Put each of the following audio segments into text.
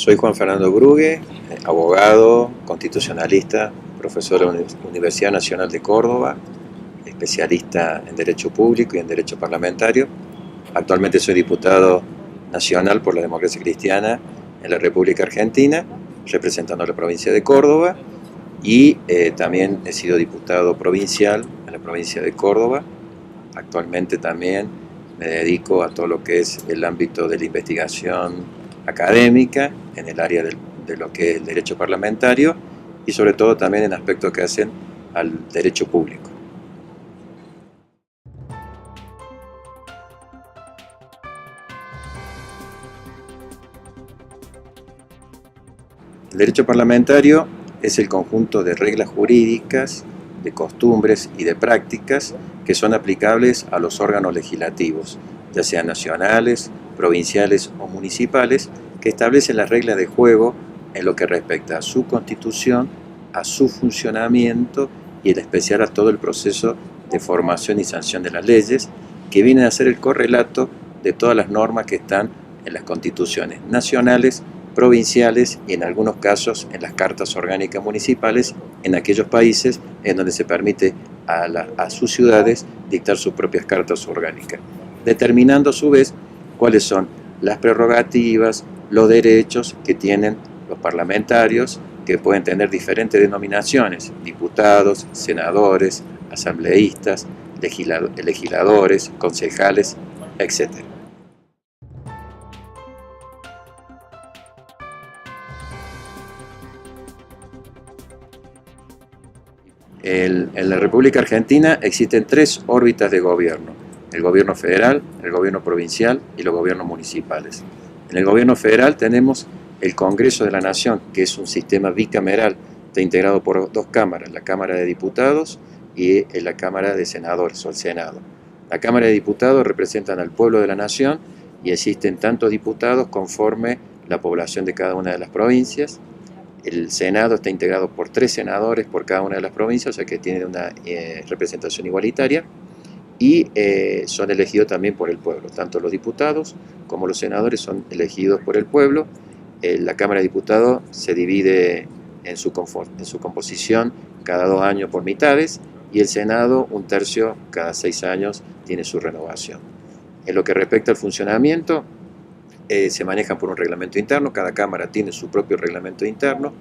Soy Juan Fernando Grugue, abogado, constitucionalista, profesor de la Universidad Nacional de Córdoba, especialista en Derecho Público y en Derecho Parlamentario. Actualmente soy diputado nacional por la Democracia Cristiana en la República Argentina, representando a la provincia de Córdoba, y también he sido diputado provincial en la provincia de Córdoba. Actualmente también me dedico a todo lo que es el ámbito de la investigación académica, en el área de lo que es el derecho parlamentario y sobre todo también en aspectos que hacen al derecho público. El derecho parlamentario es el conjunto de reglas jurídicas, de costumbres y de prácticas que son aplicables a los órganos legislativos, ya sean nacionales, provinciales o municipales, que establecen las reglas de juego en lo que respecta a su constitución, a su funcionamiento y en especial a todo el proceso de formación y sanción de las leyes, que vienen a ser el correlato de todas las normas que están en las constituciones nacionales, provinciales y en algunos casos en las cartas orgánicas municipales en aquellos países en donde se permite a sus ciudades dictar sus propias cartas orgánicas, determinando a su vez cuáles son las prerrogativas, los derechos que tienen los parlamentarios, que pueden tener diferentes denominaciones: diputados, senadores, asambleístas, legisladores, concejales, etc. En la República Argentina existen 3 órbitas de gobierno: el gobierno federal, el gobierno provincial y los gobiernos municipales. En el gobierno federal tenemos el Congreso de la Nación, que es un sistema bicameral, está integrado por 2 cámaras, la Cámara de Diputados y la Cámara de Senadores o el Senado. La Cámara de Diputados representan al pueblo de la Nación y existen tantos diputados conforme la población de cada una de las provincias. El Senado está integrado por 3 senadores por cada una de las provincias, o sea que tiene una representación igualitaria, y son elegidos también por el pueblo. Tanto los diputados como los senadores son elegidos por el pueblo. La Cámara de Diputados se divide en su composición cada 2 años por mitades, y el Senado 1/3 cada 6 años tiene su renovación. En lo que respecta al funcionamiento, se manejan por un reglamento interno, cada Cámara tiene su propio reglamento interno.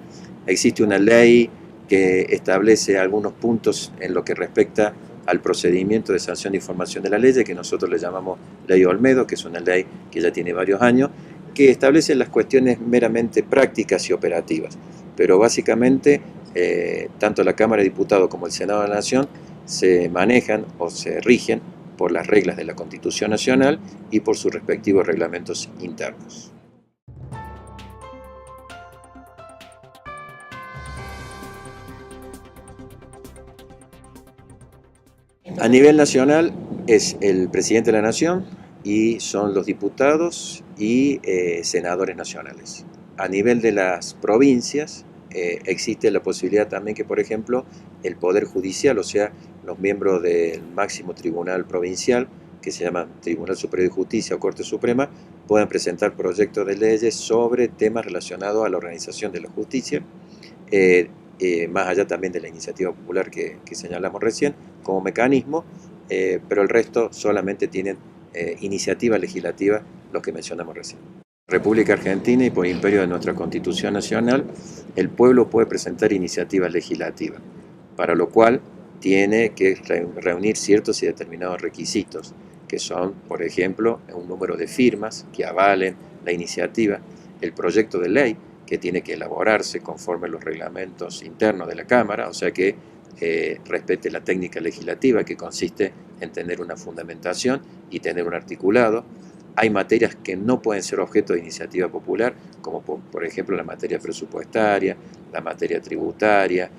Existe una ley que establece algunos puntos en lo que respecta al procedimiento de sanción de información de la ley, que nosotros le llamamos Ley Olmedo, que es una ley que ya tiene varios años, que establece las cuestiones meramente prácticas y operativas. Pero básicamente, tanto la Cámara de Diputados como el Senado de la Nación se manejan o se rigen por las reglas de la Constitución Nacional y por sus respectivos reglamentos internos. A nivel nacional es el presidente de la Nación y son los diputados y senadores nacionales. A nivel de las provincias existe la posibilidad también que, por ejemplo, el Poder Judicial, o sea, los miembros del máximo tribunal provincial, que se llama Tribunal Superior de Justicia o Corte Suprema, puedan presentar proyectos de leyes sobre temas relacionados a la organización de la justicia, más allá también de la iniciativa popular que señalamos recién como mecanismo, pero el resto solamente tienen iniciativa legislativa, los que mencionamos recién. República Argentina y por imperio de nuestra Constitución Nacional, el pueblo puede presentar iniciativas legislativas, para lo cual tiene que reunir ciertos y determinados requisitos, que son, por ejemplo, un número de firmas que avalen la iniciativa, el proyecto de ley que tiene que elaborarse conforme los reglamentos internos de la Cámara, o sea que respete la técnica legislativa, que consiste en tener una fundamentación y tener un articulado. Hay materias que no pueden ser objeto de iniciativa popular, como por ejemplo la materia presupuestaria, la materia tributaria,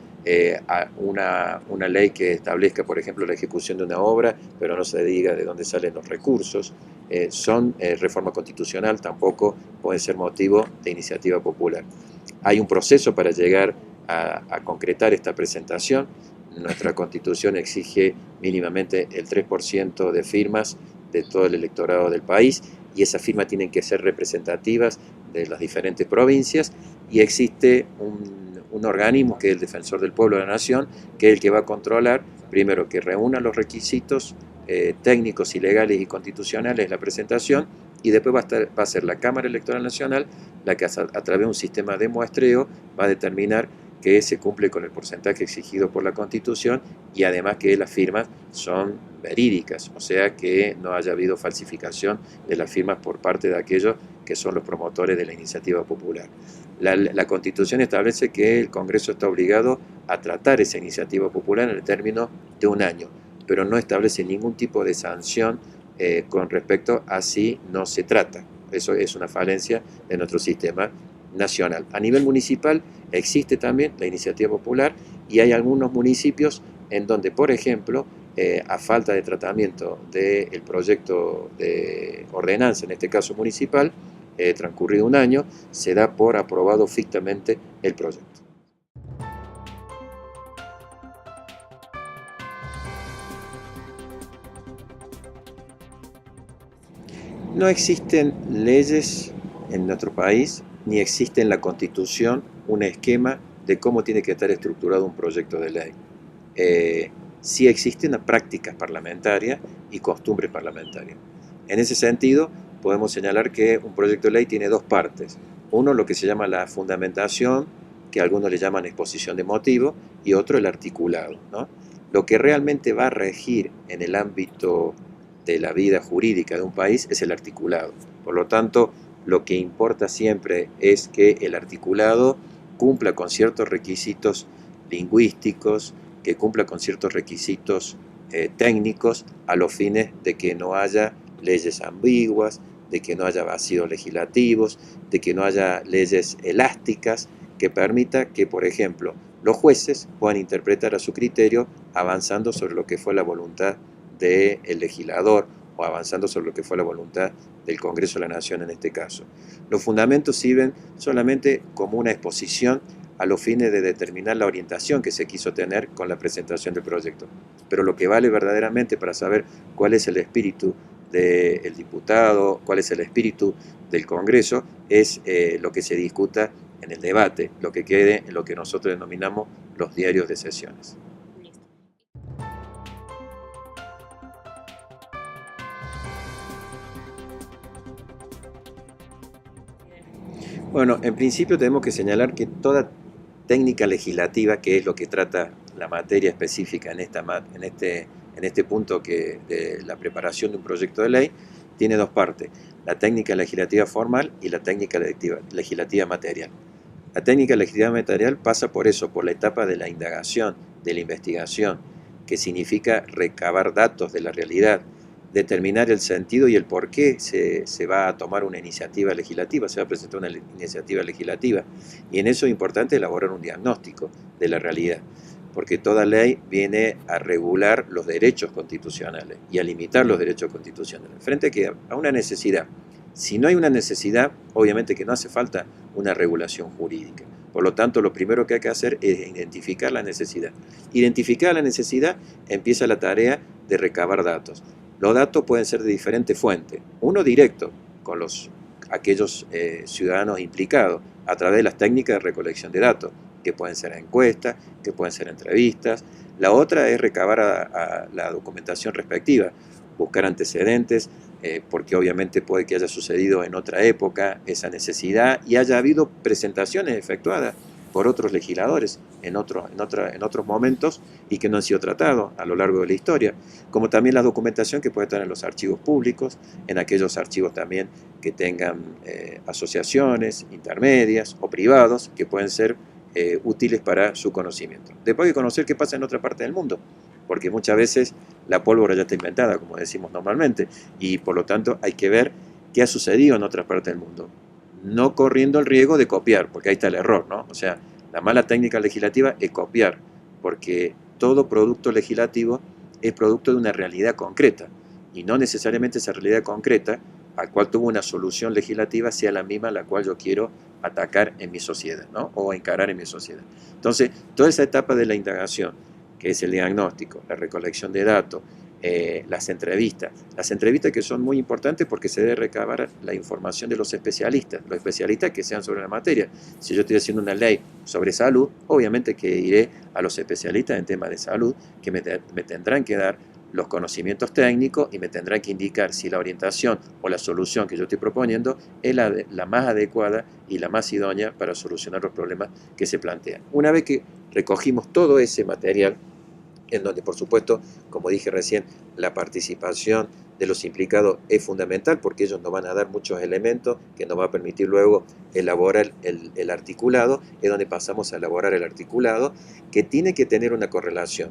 una ley que establezca, por ejemplo, la ejecución de una obra, pero no se diga de dónde salen los recursos. Son reforma constitucional, tampoco pueden ser motivo de iniciativa popular. Hay un proceso para llegar a concretar esta presentación. Nuestra Constitución exige mínimamente el 3% de firmas de todo el electorado del país, y esas firmas tienen que ser representativas de las diferentes provincias, y existe un organismo que es el Defensor del Pueblo de la Nación, que es el que va a controlar, primero, que reúna los requisitos técnicos y legales y constitucionales de la presentación, y después va a ser la Cámara Electoral Nacional la que a través de un sistema de muestreo va a determinar que se cumple con el porcentaje exigido por la Constitución, y además que las firmas son verídicas, o sea que no haya habido falsificación de las firmas por parte de aquellos que son los promotores de la iniciativa popular. La Constitución establece que el Congreso está obligado a tratar esa iniciativa popular en el término de un año, pero no establece ningún tipo de sanción con respecto a si no se trata. Eso es una falencia de nuestro sistema nacional. A nivel municipal existe también la iniciativa popular, y hay algunos municipios en donde, por ejemplo, a falta de tratamiento del proyecto de ordenanza, en este caso municipal, transcurrido un año, se da por aprobado fictamente el proyecto. No existen leyes en nuestro país, ni existe en la Constitución un esquema de cómo tiene que estar estructurado un proyecto de ley. Sí existen prácticas parlamentarias y costumbres parlamentarias. En ese sentido, podemos señalar que un proyecto de ley tiene dos partes. Uno, lo que se llama la fundamentación, que algunos le llaman exposición de motivos, y otro, el articulado, ¿no? Lo que realmente va a regir en el ámbito de la vida jurídica de un país es el articulado. Por lo tanto, lo que importa siempre es que el articulado cumpla con ciertos requisitos lingüísticos, que cumpla con ciertos requisitos técnicos, a los fines de que no haya leyes ambiguas, de que no haya vacíos legislativos, de que no haya leyes elásticas, que permita que, por ejemplo, los jueces puedan interpretar a su criterio avanzando sobre lo que fue la voluntad del legislador, o avanzando sobre lo que fue la voluntad del Congreso de la Nación en este caso. Los fundamentos sirven solamente como una exposición a los fines de determinar la orientación que se quiso tener con la presentación del proyecto. Pero lo que vale verdaderamente para saber cuál es el espíritu del diputado, cuál es el espíritu del Congreso, es lo que se discuta en el debate, lo que quede en lo que nosotros denominamos los diarios de sesiones. Bueno, en principio tenemos que señalar que toda técnica legislativa, que es lo que trata la materia específica en este punto de la preparación de un proyecto de ley, tiene dos partes: la técnica legislativa formal y la técnica legislativa material. La técnica legislativa material pasa por eso, por la etapa de la indagación, de la investigación, que significa recabar datos de la realidad, determinar el sentido y el por qué se va a tomar una iniciativa legislativa, se va a presentar una iniciativa legislativa. Y en eso es importante elaborar un diagnóstico de la realidad, porque toda ley viene a regular los derechos constitucionales y a limitar los derechos constitucionales, frente a una necesidad. Si no hay una necesidad, obviamente que no hace falta una regulación jurídica. Por lo tanto, lo primero que hay que hacer es identificar la necesidad. Identificar la necesidad, empieza la tarea de recabar datos. Los datos pueden ser de diferentes fuentes. Uno, directo, con aquellos ciudadanos implicados, a través de las técnicas de recolección de datos, que pueden ser encuestas, que pueden ser entrevistas. La otra es recabar a la documentación respectiva, buscar antecedentes, porque obviamente puede que haya sucedido en otra época esa necesidad y haya habido presentaciones efectuadas por otros legisladores en otros momentos y que no han sido tratados a lo largo de la historia, como también la documentación que puede estar en los archivos públicos, en aquellos archivos también que tengan asociaciones intermedias o privados que pueden ser útiles para su conocimiento. Después hay que conocer qué pasa en otra parte del mundo, porque muchas veces la pólvora ya está inventada, como decimos normalmente, y por lo tanto hay que ver qué ha sucedido en otras partes del mundo, no corriendo el riesgo de copiar, porque ahí está el error, ¿no? O sea, la mala técnica legislativa es copiar, porque todo producto legislativo es producto de una realidad concreta, y no necesariamente esa realidad concreta, a cual tuvo una solución legislativa, sea la misma a la cual yo quiero atacar en mi sociedad, ¿no? O encarar en mi sociedad. Entonces, toda esa etapa de la indagación, que es el diagnóstico, la recolección de datos, las entrevistas. Las entrevistas que son muy importantes porque se debe recabar la información de los especialistas que sean sobre la materia. Si yo estoy haciendo una ley sobre salud, obviamente que iré a los especialistas en temas de salud que me tendrán que dar los conocimientos técnicos y me tendrán que indicar si la orientación o la solución que yo estoy proponiendo es la más adecuada y la más idónea para solucionar los problemas que se plantean. Una vez que recogimos todo ese material, en donde por supuesto, como dije recién, la participación de los implicados es fundamental porque ellos nos van a dar muchos elementos que nos va a permitir luego elaborar el articulado, es donde pasamos a elaborar el articulado que tiene que tener una correlación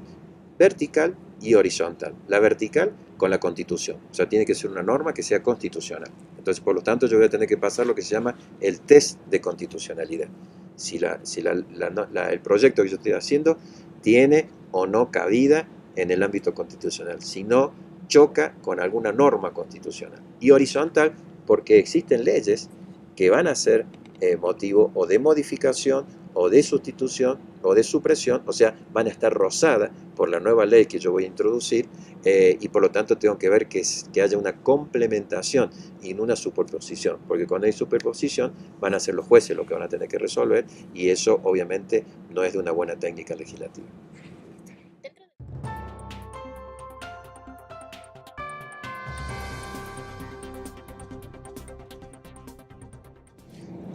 vertical y horizontal. La vertical con la Constitución, o sea, tiene que ser una norma que sea constitucional. Entonces, por lo tanto, yo voy a tener que pasar lo que se llama el test de constitucionalidad. Si el proyecto que yo estoy haciendo tiene o no cabida en el ámbito constitucional, si no choca con alguna norma constitucional. Y horizontal, porque existen leyes que van a ser motivo o de modificación o de sustitución o de supresión, o sea, van a estar rozadas por la nueva ley que yo voy a introducir y por lo tanto tengo que ver que haya una complementación y no una superposición, porque cuando hay superposición van a ser los jueces los que van a tener que resolver y eso obviamente no es de una buena técnica legislativa.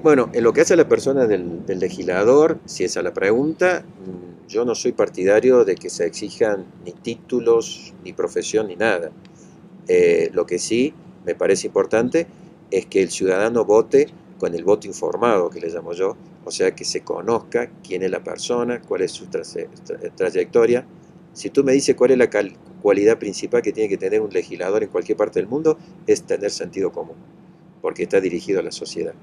Bueno, en lo que hace a la persona del legislador, si esa es la pregunta, yo no soy partidario de que se exijan ni títulos, ni profesión, ni nada. Lo que sí me parece importante es que el ciudadano vote con el voto informado, que le llamo yo, o sea, que se conozca quién es la persona, cuál es su trayectoria. Si tú me dices cuál es la cualidad principal que tiene que tener un legislador en cualquier parte del mundo, es tener sentido común, porque está dirigido a la sociedad.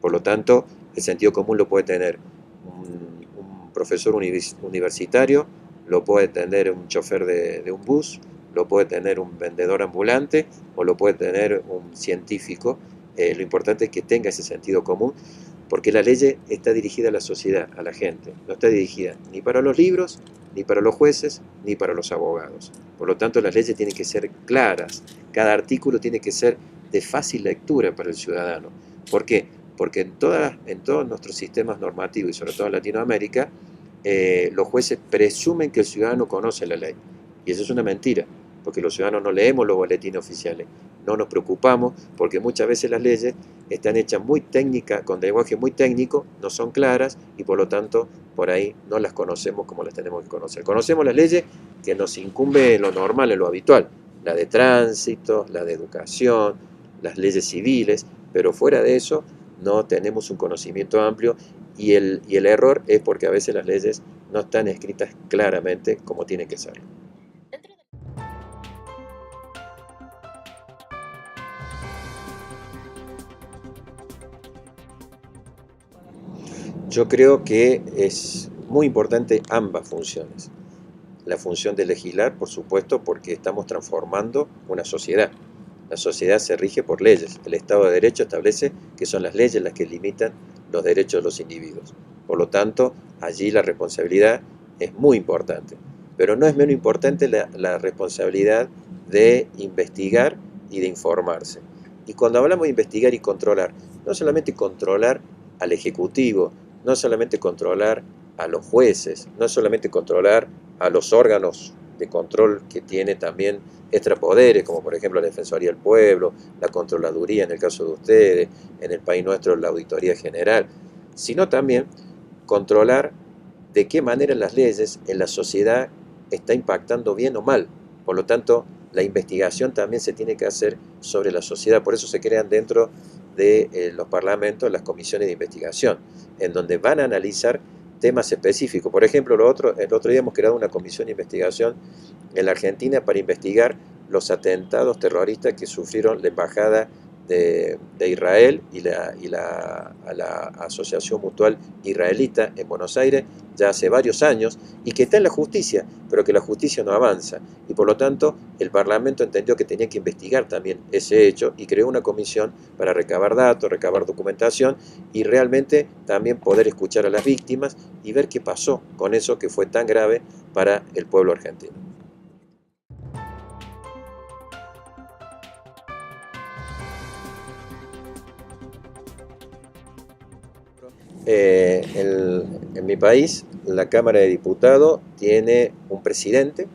Por lo tanto, el sentido común lo puede tener un profesor universitario, lo puede tener un chofer de un bus, lo puede tener un vendedor ambulante o lo puede tener un científico. Lo importante es que tenga ese sentido común, porque la ley está dirigida a la sociedad, a la gente. No está dirigida ni para los libros, ni para los jueces, ni para los abogados. Por lo tanto, las leyes tienen que ser claras. Cada artículo tiene que ser de fácil lectura para el ciudadano. ¿Por qué? Porque en todos nuestros sistemas normativos, y sobre todo en Latinoamérica, los jueces presumen que el ciudadano conoce la ley. Y eso es una mentira, porque los ciudadanos no leemos los boletines oficiales. No nos preocupamos, porque muchas veces las leyes están hechas muy técnicas, con lenguaje muy técnico, no son claras, y por lo tanto, por ahí no las conocemos como las tenemos que conocer. Conocemos las leyes que nos incumbe en lo normal, en lo habitual, la de tránsito, la de educación, las leyes civiles, pero fuera de eso, no tenemos un conocimiento amplio y el error es porque a veces las leyes no están escritas claramente como tienen que ser. Yo creo que es muy importante ambas funciones. La función de legislar, por supuesto, porque estamos transformando una sociedad. La sociedad se rige por leyes. El Estado de Derecho establece que son las leyes las que limitan los derechos de los individuos. Por lo tanto, allí la responsabilidad es muy importante. Pero no es menos importante la responsabilidad de investigar y de informarse. Y cuando hablamos de investigar y controlar, no solamente controlar al Ejecutivo, no solamente controlar a los jueces, no solamente controlar a los órganos de control que tiene también extrapoderes, como por ejemplo la Defensoría del Pueblo, la Contraloría en el caso de ustedes, en el país nuestro la Auditoría General, sino también controlar de qué manera las leyes en la sociedad está impactando bien o mal. Por lo tanto, la investigación también se tiene que hacer sobre la sociedad, por eso se crean dentro de los parlamentos las comisiones de investigación, en donde van a analizar temas específicos. Por ejemplo, el otro día hemos creado una comisión de investigación en la Argentina para investigar los atentados terroristas que sufrieron la Embajada de Israel y la Asociación Mutual Israelita en Buenos Aires ya hace varios años y que está en la justicia, pero que la justicia no avanza. Y por lo tanto, el Parlamento entendió que tenía que investigar también ese hecho y creó una comisión para recabar datos, recabar documentación y realmente también poder escuchar a las víctimas y ver qué pasó con eso que fue tan grave para el pueblo argentino. En mi país, la Cámara de Diputados tiene un presidente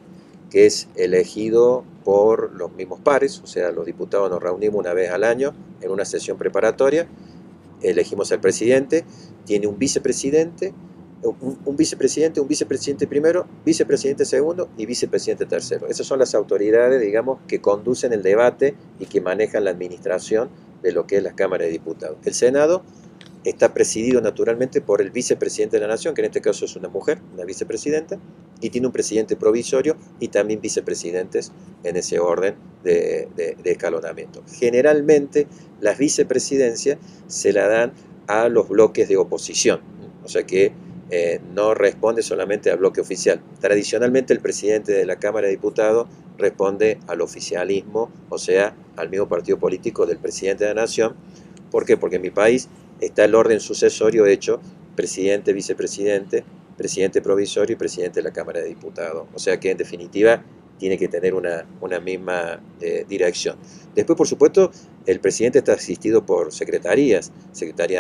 que es elegido por los mismos pares, o sea, los diputados nos reunimos una vez al año en una sesión preparatoria, elegimos al presidente, tiene un vicepresidente, un vicepresidente primero, vicepresidente segundo y vicepresidente tercero. Esas son las autoridades, digamos, que conducen el debate y que manejan la administración de lo que es la Cámara de Diputados. El Senado está presidido naturalmente por el vicepresidente de la Nación, que en este caso es una mujer, una vicepresidenta, y tiene un presidente provisorio y también vicepresidentes en ese orden de escalonamiento. Generalmente las vicepresidencias se la dan a los bloques de oposición, o sea que no responde solamente al bloque oficial. Tradicionalmente el presidente de la Cámara de Diputados responde al oficialismo, o sea, al mismo partido político del presidente de la Nación. ¿Por qué? Porque en mi país está el orden sucesorio hecho presidente, vicepresidente, presidente provisorio y presidente de la Cámara de Diputados. O sea que en definitiva tiene que tener una misma dirección. Después, por supuesto, el presidente está asistido por secretarías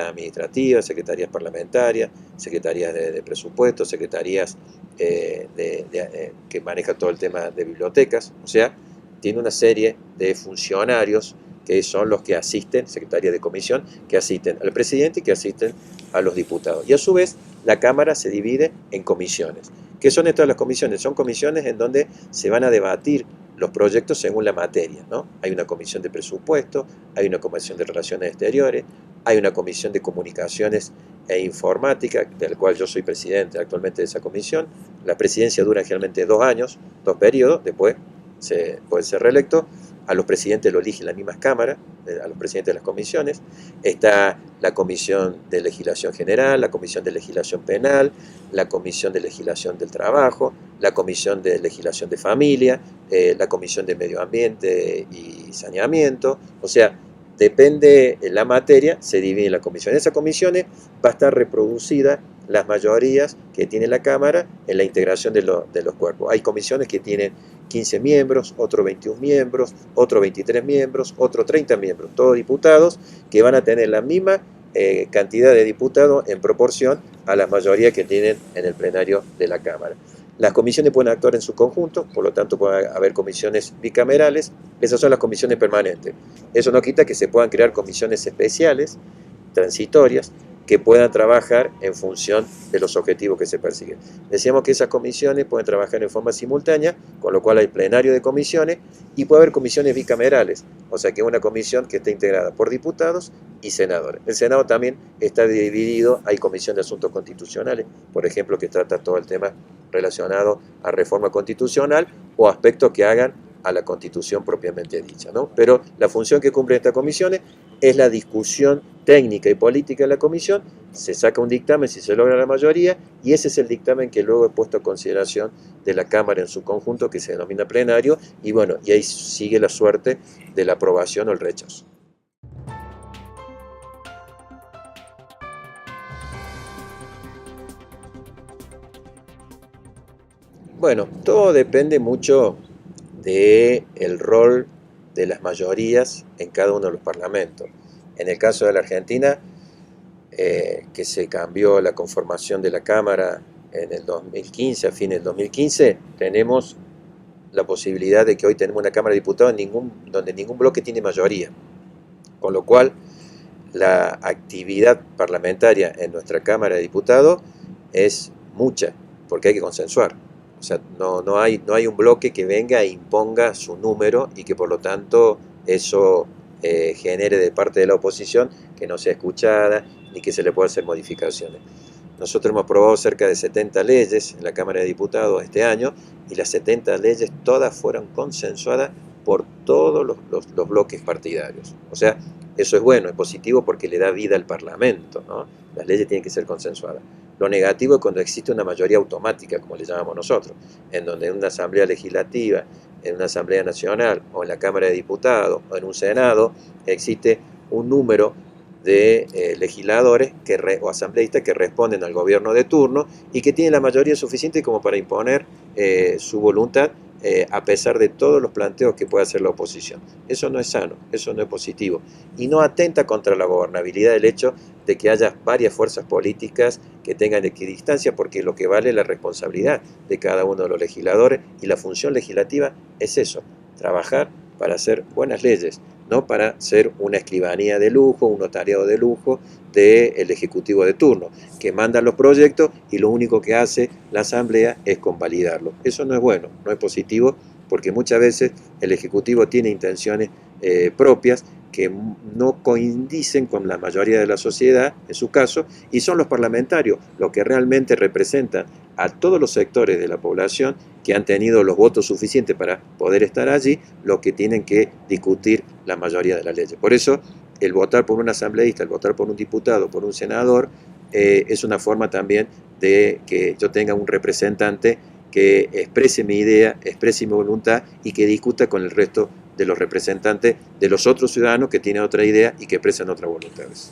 administrativas, secretarías parlamentarias, secretarías de presupuesto, secretarías que manejan todo el tema de bibliotecas. O sea, tiene una serie de funcionarios que son los que asisten, secretaría de comisión, que asisten al presidente y que asisten a los diputados. Y a su vez, la Cámara se divide en comisiones. ¿Qué son estas las comisiones? Son comisiones en donde se van a debatir los proyectos según la materia, ¿no? Hay una comisión de presupuesto, hay una comisión de relaciones exteriores, hay una comisión de comunicaciones e informática, de la cual yo soy presidente actualmente de esa comisión. La presidencia dura generalmente 2 años, 2 periodos, después se puede ser reelecto. A los presidentes lo eligen las mismas cámaras, a los presidentes de las comisiones. Está la Comisión de Legislación General, la Comisión de Legislación Penal, la Comisión de Legislación del Trabajo, la Comisión de Legislación de Familia, la Comisión de Medio Ambiente y Saneamiento. O sea, depende de la materia, se divide la comisión. En esas comisiones va a estar reproducida las mayorías que tiene la Cámara en la integración de los cuerpos. Hay comisiones que tienen 15 miembros, otros 21 miembros, otros 23 miembros, otros 30 miembros, todos diputados que van a tener la misma cantidad de diputados en proporción a las mayorías que tienen en el plenario de la Cámara. Las comisiones pueden actuar en su conjunto, por lo tanto puede haber comisiones bicamerales, esas son las comisiones permanentes. Eso no quita que se puedan crear comisiones especiales, transitorias, que puedan trabajar en función de los objetivos que se persiguen. Decíamos que esas comisiones pueden trabajar en forma simultánea, con lo cual hay plenario de comisiones, y puede haber comisiones bicamerales, o sea que una comisión que esté integrada por diputados y senadores. El Senado también está dividido, hay comisión de asuntos constitucionales, por ejemplo, que trata todo el tema relacionado a reforma constitucional o aspectos que hagan a la Constitución propiamente dicha, ¿no? Pero la función que cumplen estas comisiones es la discusión técnica y política de la comisión, se saca un dictamen si se logra la mayoría, y ese es el dictamen que luego es puesto a consideración de la Cámara en su conjunto, que se denomina plenario, y bueno, y ahí sigue la suerte de la aprobación o el rechazo. Bueno, todo depende mucho del rol de las mayorías en cada uno de los parlamentos. En el caso de la Argentina, que se cambió la conformación de la Cámara en el 2015, a fines del 2015, tenemos la posibilidad de que hoy tenemos una Cámara de Diputados donde ningún bloque tiene mayoría, con lo cual la actividad parlamentaria en nuestra Cámara de Diputados es mucha, porque hay que consensuar. O sea, no hay un bloque que venga e imponga su número y que por lo tanto eso genere de parte de la oposición que no sea escuchada ni que se le pueda hacer modificaciones. Nosotros hemos aprobado cerca de 70 leyes en la Cámara de Diputados este año y las 70 leyes todas fueron consensuadas por todos los bloques partidarios. O sea, eso es bueno, es positivo porque le da vida al Parlamento, ¿no? Las leyes tienen que ser consensuadas. Lo negativo es cuando existe una mayoría automática, como le llamamos nosotros, en donde en una asamblea legislativa, en una asamblea nacional, o en la Cámara de Diputados, o en un Senado, existe un número de legisladores o asambleístas que responden al gobierno de turno y que tienen la mayoría suficiente como para imponer su voluntad a pesar de todos los planteos que pueda hacer la oposición. Eso no es sano, eso no es positivo. Y no atenta contra la gobernabilidad el hecho de que haya varias fuerzas políticas que tengan equidistancia, porque lo que vale es la responsabilidad de cada uno de los legisladores, y la función legislativa es eso, trabajar para hacer buenas leyes, no para ser una escribanía de lujo, un notariado de lujo del Ejecutivo de turno, que manda los proyectos y lo único que hace la Asamblea es convalidarlo. Eso no es bueno, no es positivo, porque muchas veces el Ejecutivo tiene intenciones propias que no coinciden con la mayoría de la sociedad, en su caso, y son los parlamentarios los que realmente representan a todos los sectores de la población que han tenido los votos suficientes para poder estar allí, los que tienen que discutir la mayoría de las leyes. Por eso, el votar por un asambleísta, el votar por un diputado, por un senador, es una forma también de que yo tenga un representante que exprese mi idea, exprese mi voluntad y que discuta con el resto de los representantes de los otros ciudadanos que tienen otra idea y que expresan otras voluntades.